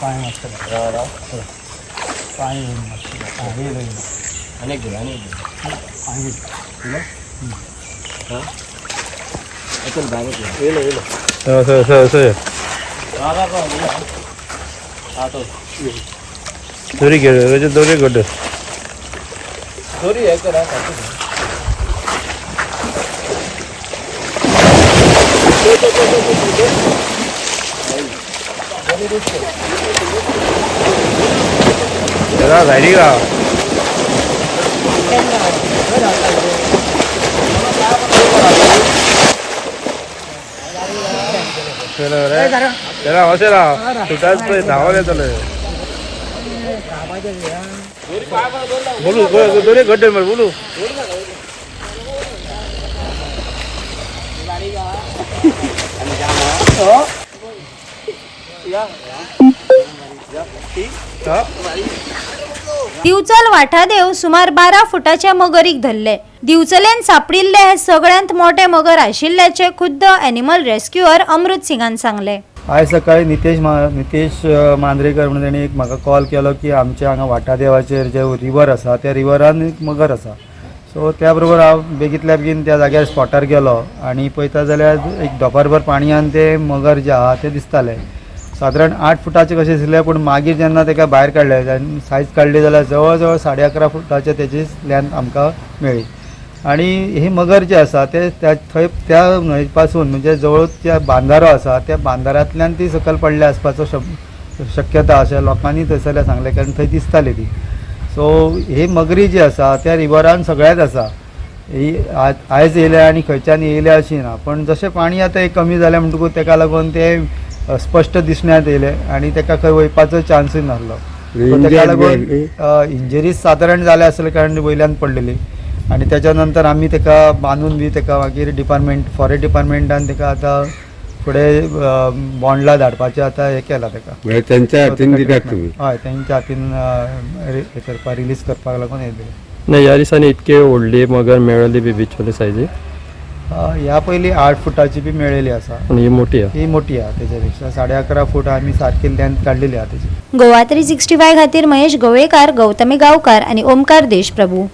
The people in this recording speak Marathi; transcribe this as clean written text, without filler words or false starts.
पाणी मस्त पाणी अनेक पाणी दोरी घे दोरी गड्ड दोरी आहे करा झाली का त्याला असेला सुटाच धावायला चालू बोलू दोन्ही गड्डे मग बोलू दिवचल वाठादेव सुमार 12 फुटाच्या मगरीक धरले. दिवचलेन सापडिल्ले हे सगळ्यांत मोठे मगर आशिल्ल्याचे खुद्द एनिमल रेस्क्युअर अमृत सिंगान सांगले. आज सकाळी नितेश मांद्रेकर म्हणून ताणें एक म्हाका कॉल केलो की आमच्या हांगा वाठादेवाचेर जे रिवर आसा त्या रिवरान एक मगर आसा. सो त्या बरोबर हांव बेगींतल्या बेगीन त्या जाग्यार स्पॉटार गेलो आनी पळयता जाल्यार एक दोपारभर पाणयान ते मगर जे आहा ते दिसताले. सादारण 8 फुटाचे कशें दिसले पूण मागीर जेन्ना ताका भायर काडले सायज काडली जाल्यार जवळ जवळ 11.5 फुटाचे तेजी लेंथ आमकां मेळ्ळी. आणि हे मगर जे आसा ते थंय त्या न्हंये पासून म्हणजे जवळ त्या बांदारो आसा त्या बांदारांतल्यान ती सकयल पडले आसपाचो शक्यता अशें लोकांनी थंयसरल्या सांगलें कारण थंय दिसताली ती. सो हे मगरी जी आसा त्या रिवरान सगळ्याच आसा. ही आयज येयल्या आनी खंयच्यान येयल्या अशी ना पण जशें पाणी आतां कमी जालें म्हणटकूच ताका लागून ते स्पश्ट दिसण्यात येयले आनी ताका खंय वयपाचो चान्सूय नासलो. ताका लागून इंजरीज सादारण जाले आसले कारण वयल्यान पडलेली आनी त्याच्या नंतर आमी ताका बांदून बी ताका मागीर फॉरेस्ट डिपार्टमेंटान ताका आतां फुडें बॉन्डला धाडपाचें आतां हें केलां ताका. त्यांच्या हातीन दिल्यात तुम्ही हय तेंच्या हातीन हें करपाक रिलीज करपाक लागून हें दिलें. नाही ह्या दिसांनी इतके व्हडली मगर मेळ्ळी बी बिचोले सायजी ह्या पयलीं 8 फुटाची बी मेळिल्ली आसा. ही मोठी आहे ही मोठी आहा तेच्या पेक्षा 11.5 फूट आमी सारकी लेंथ काडलेली आहा तेची. गोवा 365 खातीर महेश गोवेकार, गौतमी गांवकार आनी ओमकार देशप्रभू.